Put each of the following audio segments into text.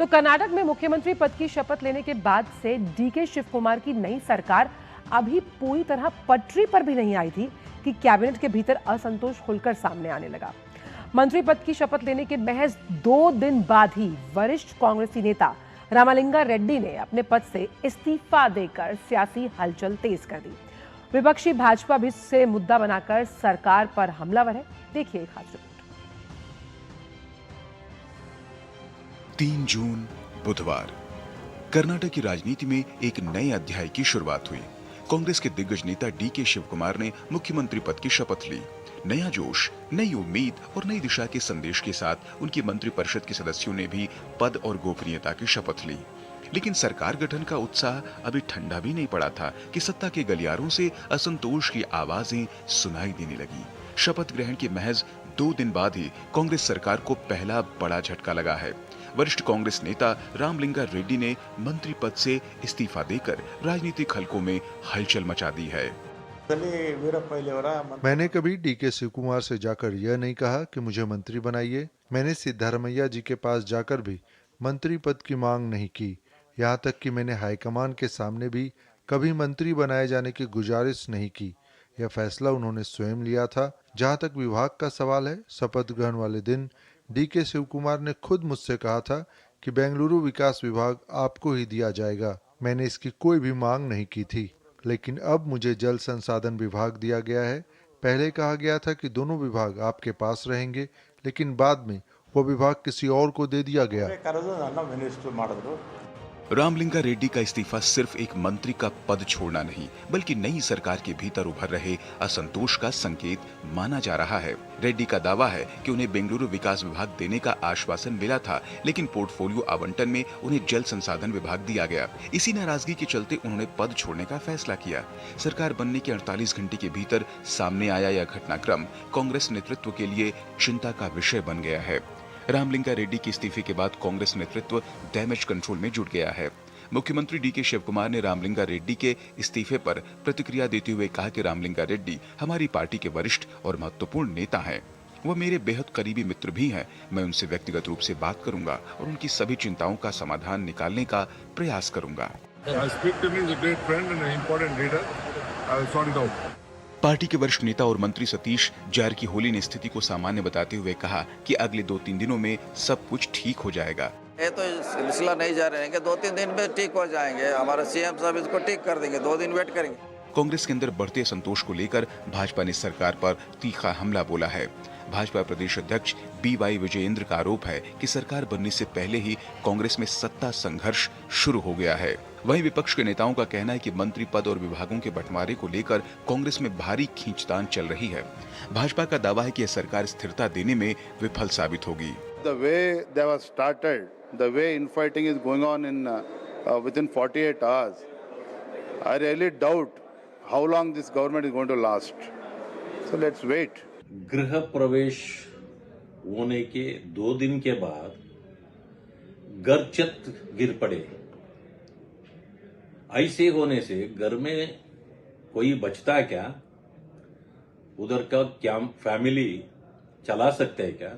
तो कर्नाटक में मुख्यमंत्री पद की शपथ लेने के बाद से डीके शिव कुमार की नई सरकार अभी पूरी तरह पटरी पर भी नहीं आई थी कि कैबिनेट के भीतर असंतोष खुलकर सामने आने लगा। मंत्री पद की शपथ लेने के महज 2 दिन बाद ही वरिष्ठ कांग्रेसी नेता रामलिंगा रेड्डी ने अपने पद से इस्तीफा देकर सियासी हलचल तेज कर दी। विपक्षी भाजपा भी इसे मुद्दा बनाकर सरकार पर हमलावर है। देखिए खास रिपोर्ट। 3 जून बुधवार कर्नाटक की राजनीति में एक नए अध्याय की शुरुआत हुई। कांग्रेस के दिग्गज नेता डीके शिव कुमार ने मुख्यमंत्री पद की शपथ ली। नया जोश, नई उम्मीद और नई दिशा के संदेश के साथ उनकी मंत्रिपरिषद के सदस्यों ने भी पद और गोपनीयता की शपथ ली। लेकिन सरकार गठन का उत्साह अभी ठंडा भी नहीं पड़ा था कि सत्ता के गलियारों से असंतोष की आवाजें सुनाई देने लगी। शपथ ग्रहण के महज 2 दिन बाद ही कांग्रेस सरकार को पहला बड़ा झटका लगा है। वरिष्ठ कांग्रेस नेता रामलिंगा रेड्डी ने मंत्री पद से इस्तीफा देकर राजनीतिक हलकों में हलचल मचा दी है। मैंने कभी डीके शिव कुमार से जाकर यह नहीं कहा कि मुझे मंत्री बनाइए। मैंने सिद्धारमैया जी के पास जाकर भी मंत्री पद की मांग नहीं की। यहाँ तक कि मैंने हाईकमान के सामने भी कभी मंत्री बनाए जाने की गुजारिश नहीं की। यह फैसला उन्होंने स्वयं लिया था। जहाँ तक विभाग का सवाल है, शपथ ग्रहण वाले दिन डीके शिव कुमार ने खुद मुझसे कहा था कि बेंगलुरु विकास विभाग आपको ही दिया जाएगा। मैंने इसकी कोई भी मांग नहीं की थी, लेकिन अब मुझे जल संसाधन विभाग दिया गया है। पहले कहा गया था कि दोनों विभाग आपके पास रहेंगे, लेकिन बाद में वो विभाग किसी और को दे दिया गया। रामलिंगा रेड्डी का इस्तीफा सिर्फ एक मंत्री का पद छोड़ना नहीं, बल्कि नई सरकार के भीतर उभर रहे असंतोष का संकेत माना जा रहा है। रेड्डी का दावा है कि उन्हें बेंगलुरु विकास विभाग देने का आश्वासन मिला था, लेकिन पोर्टफोलियो आवंटन में उन्हें जल संसाधन विभाग दिया गया। इसी नाराजगी के चलते उन्होंने पद छोड़ने का फैसला किया। सरकार बनने के 48 घंटे के भीतर सामने आया यह घटनाक्रम कांग्रेस नेतृत्व के लिए चिंता का विषय बन गया है। रामलिंगा रेड्डी के इस्तीफे के बाद कांग्रेस नेतृत्व डैमेज कंट्रोल में जुट गया है। मुख्यमंत्री डीके शिव कुमार ने रामलिंगा रेड्डी के इस्तीफे पर प्रतिक्रिया देते हुए कहा कि रामलिंगा रेड्डी हमारी पार्टी के वरिष्ठ और महत्वपूर्ण नेता हैं। वह मेरे बेहद करीबी मित्र भी हैं। मैं उनसे व्यक्तिगत रूप से बात करूंगा और उनकी सभी चिंताओं का समाधान निकालने का प्रयास करूंगा। पार्टी के वरिष्ठ नेता और मंत्री सतीश जारकीहोली ने स्थिति को सामान्य बताते हुए कहा कि अगले 2-3 दिनों में सब कुछ ठीक हो जाएगा। ये तो सिलसिला नहीं जा रहे हैं कि 2-3 दिन में ठीक हो जाएंगे। हमारे सीएम साहब इसको ठीक कर देंगे, 2 दिन वेट करेंगे। कांग्रेस के अंदर बढ़ते असंतोष को लेकर भाजपा ने सरकार पर तीखा हमला बोला है। भाजपा प्रदेश अध्यक्ष BY विजयेंद्र का आरोप है कि सरकार बनने से पहले ही कांग्रेस में सत्ता संघर्ष शुरू हो गया है। वहीं विपक्ष के नेताओं का कहना है कि मंत्री पद और विभागों के बंटवारे को लेकर कांग्रेस में भारी खींचतान चल रही है। भाजपा का दावा है कि यह सरकार स्थिरता देने में विफल साबित होगी। The way they were started, the way infighting is going on in within 48 hours, I really doubt how long this government is going to last. So let's wait. गृह प्रवेश होने के 2 दिन के बाद घर गिर पड़े। ऐसे होने से घर में कोई बचता है क्या? उधर का क्या फैमिली चला सकते है क्या?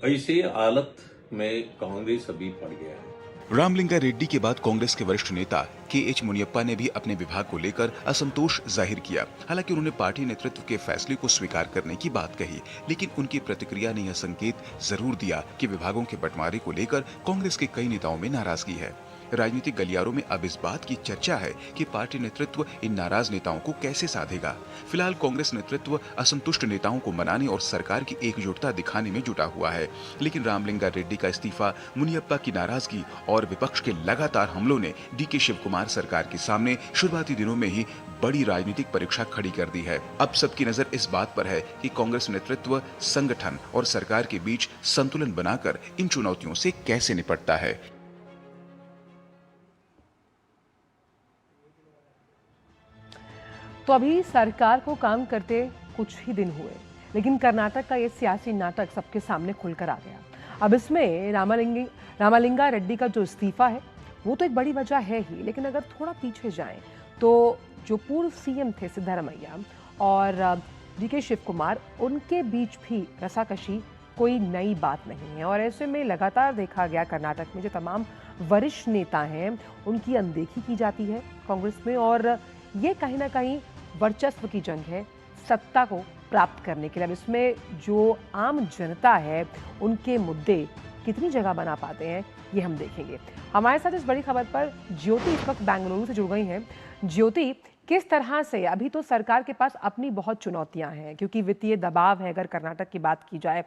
ऐसे हालत में कांग्रेस अभी पड़ गया है। रामलिंगा रेड्डी के बाद कांग्रेस के वरिष्ठ नेता KH मुनियप्पा ने भी अपने विभाग को लेकर असंतोष जाहिर किया। हालांकि उन्होंने पार्टी नेतृत्व के फैसले को स्वीकार करने की बात कही, लेकिन उनकी प्रतिक्रिया ने यह संकेत जरूर दिया कि विभागों के बंटवारे को लेकर कांग्रेस के कई नेताओं में नाराजगी है। राजनीतिक गलियारों में अब इस बात की चर्चा है कि पार्टी नेतृत्व इन नाराज नेताओं को कैसे साधेगा। फिलहाल कांग्रेस नेतृत्व असंतुष्ट नेताओं को मनाने और सरकार की एकजुटता दिखाने में जुटा हुआ है, लेकिन रामलिंगा रेड्डी का इस्तीफा, मुनियप्पा की नाराजगी और विपक्ष के लगातार हमलों ने डीके शिव कुमार सरकार के सामने शुरुआती दिनों में ही बड़ी राजनीतिक परीक्षा खड़ी कर दी है। अब सबकी नजर इस बात पर है कि कांग्रेस नेतृत्व संगठन और सरकार के बीच संतुलन बनाकर इन चुनौतियों से कैसे निपटता है। तो अभी सरकार को काम करते कुछ ही दिन हुए, लेकिन कर्नाटक का ये सियासी नाटक सबके सामने खुलकर आ गया। अब इसमें रामलिंगा रेड्डी का जो इस्तीफा है वो तो एक बड़ी वजह है ही, लेकिन अगर थोड़ा पीछे जाएं तो जो पूर्व सीएम थे सिद्धारमैया और डीके शिव कुमार, उनके बीच भी रसाकशी कोई नई बात नहीं है। और ऐसे में लगातार देखा गया कर्नाटक में जो तमाम वरिष्ठ नेता हैं उनकी अनदेखी की जाती है कांग्रेस में, और ये कहीं ना कहीं वर्चस्व की जंग है सत्ता को प्राप्त करने के लिए। अब इसमें जो आम जनता है उनके मुद्दे कितनी जगह बना पाते हैं ये हम देखेंगे। हमारे साथ इस बड़ी खबर पर ज्योति इस वक्त बेंगलुरु से जुड़ गई हैं। ज्योति, किस तरह से अभी तो सरकार के पास अपनी बहुत चुनौतियां हैं क्योंकि वित्तीय दबाव है, अगर कर्नाटक की बात की जाए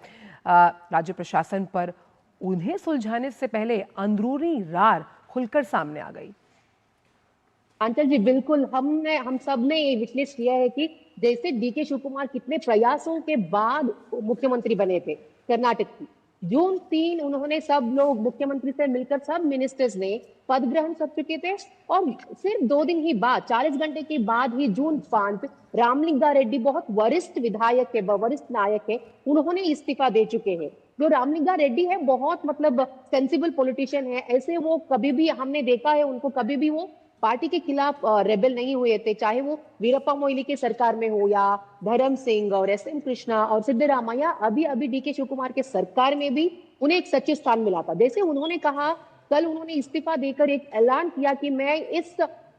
राज्य प्रशासन पर, उन्हें सुलझाने से पहले अंदरूनी रार खुलकर सामने आ गई। अंचल जी, बिल्कुल हम सब ने ये विश्लेषण किया है कि जैसे डीके शिव कुमार कितने प्रयासों के बाद मुख्यमंत्री बने थे कर्नाटक की। जून 3 उन्होंने सब लोग मुख्यमंत्री से मिलकर सब मिनिस्टर्स ने पद ग्रहण कर चुके थे और सिर्फ 2 दिन ही बाद, 40 घंटे के बाद ही जून 5 रामलिंगा रेड्डी, बहुत वरिष्ठ विधायक है, वरिष्ठ नायक है, उन्होंने इस्तीफा दे चुके हैं। जो रामलिंगा रेड्डी है बहुत मतलब सेंसिबल पॉलिटिशियन है, ऐसे वो कभी भी हमने देखा है उनको, कभी भी वो पार्टी के खिलाफ रेबल नहीं हुए थे, चाहे वो वीरप्पा मोइली के सरकार में हो या धर्म सिंह और SM कृष्णा और सिद्धरामैया, अभी डीके शिव कुमार के सरकार में भी उन्हें एक सचिव स्थान मिला था। जैसे उन्होंने कहा, कल उन्होंने इस्तीफा देकर एक ऐलान किया कि मैं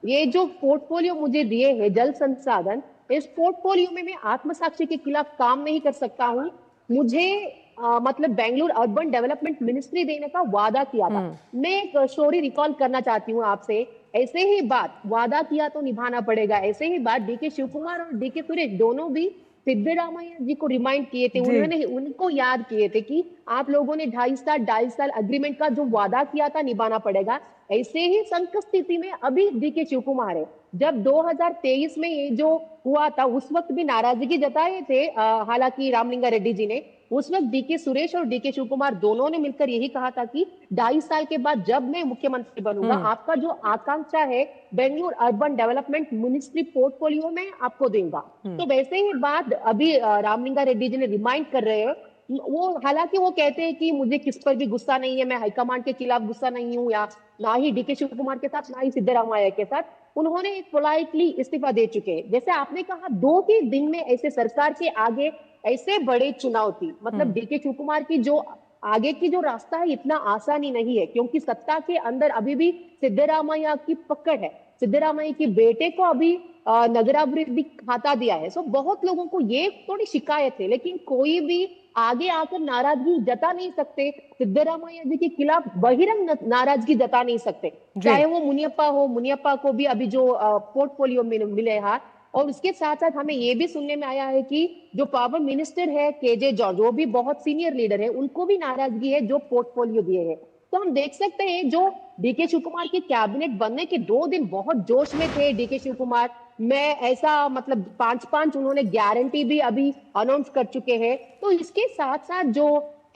ये जो पोर्टफोलियो मुझे दिए हैं जल संसाधन, इस पोर्टफोलियो में मैं आत्मसाक्षी के खिलाफ काम नहीं कर सकता हूँ। मुझे मतलब बेंगलुरु अर्बन डेवलपमेंट मिनिस्ट्री देने का वादा किया था। मैं एक स्टोरी रिकॉल करना चाहती हूँ आपसे। ऐसे ही बात, वादा किया तो निभाना पड़ेगा, ऐसे ही बात डीके शिव कुमार और डीके सुरेश दोनों भी सिद्धरामैया जी को रिमाइंड किए थे, उन्होंने उनको याद किए थे कि आप लोगों ने 2.5 साल अग्रीमेंट का जो वादा किया था निभाना पड़ेगा। ऐसे ही संकट स्थिति में अभी डीके शिव कुमार है। जब 2023 में ये जो हुआ था उस वक्त भी नाराजगी जताए थे हालांकि रामलिंगा रेड्डी जी ने, उस वक्त डीके सुरेश और डीके शिव कुमार दोनों ने मिलकर यही कहा था कि 2.5 साल के बाद जब मैं मुख्यमंत्री बनूंगा, आपका जो आकांक्षा है Bengaluru urban development ministry portfolio में आपको दूंगा। तो वैसे ही बात अभी रामलिंगा रेड्डी जी ने रिमाइंड कर रहे हैं। वो हालांकि वो कहते हैं कि मुझे किस पर भी गुस्सा नहीं है, मैं हाईकमांड के खिलाफ गुस्सा नहीं हूँ, या ना ही डीके शिव कुमार के साथ ना ही सिद्धरामैया के साथ। उन्होंने एक पोलाइटली इस्तीफा दे चुके हैं। जैसे आपने कहा 2-3 दिन में ऐसे सरकार के आगे ऐसे बड़े चुनौती, मतलब डीके शिव कुमार की जो आगे की जो रास्ता है इतना आसानी नहीं है, क्योंकि सत्ता के अंदर अभी भी सिद्धरामैया की पकड़ है। सिद्धरामैया के बेटे को अभी नगराभिवृद्धि खाता दिया है। सो बहुत लोगों को ये थोड़ी शिकायत है, लेकिन कोई भी आगे आकर नाराजगी जता नहीं सकते, सिद्धरामैया जी के खिलाफ बहिरंग नाराजगी जता नहीं सकते, चाहे वो मुनियप्पा हो। मुनियप्पा को भी अभी जो पोर्टफोलियो में मिले हाथ, और उसके साथ साथ हमें ये भी सुनने में आया है कि जो पावर मिनिस्टर है KJ जॉर्ज, जो भी बहुत सीनियर लीडर है, उनको भी नाराजगी है जो पोर्टफोलियो दिए हैं। तो हम देख सकते हैं जो डीके शिव कुमार की कैबिनेट बनने के 2 दिन बहुत जोश में थे डीके शिव कुमार। मैं ऐसा मतलब 5 उन्होंने गारंटी भी अभी अनाउंस कर चुके हैं। तो इसके साथ साथ जो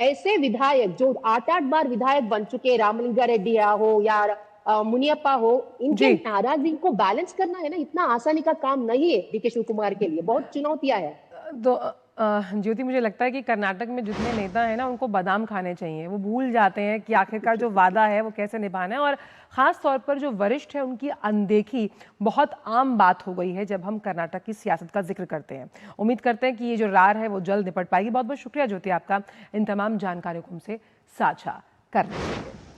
ऐसे विधायक जो 8 बार विधायक बन चुके, रामलिंगा रेड्डी हो या मुनियप्पा हो, इनके नाराजगी को बैलेंस करना है ना, इतना आसानी का काम नहीं है डीके शिव कुमार के लिए, बहुत चुनौतियां है। तो ज्योति, मुझे लगता है कि कर्नाटक में जितने नेता हैं ना उनको बादाम खाने चाहिए। वो भूल जाते हैं कि आखिरकार जो वादा है वो कैसे निभाना है, और ख़ास तौर पर जो वरिष्ठ है उनकी अनदेखी बहुत आम बात हो गई है जब हम कर्नाटक की सियासत का जिक्र करते हैं। उम्मीद करते हैं कि ये जो रार है वो जल्द निपट पाएगी। बहुत बहुत शुक्रिया ज्योति आपका इन तमाम जानकारियों को हमसे साझा करने के लिए।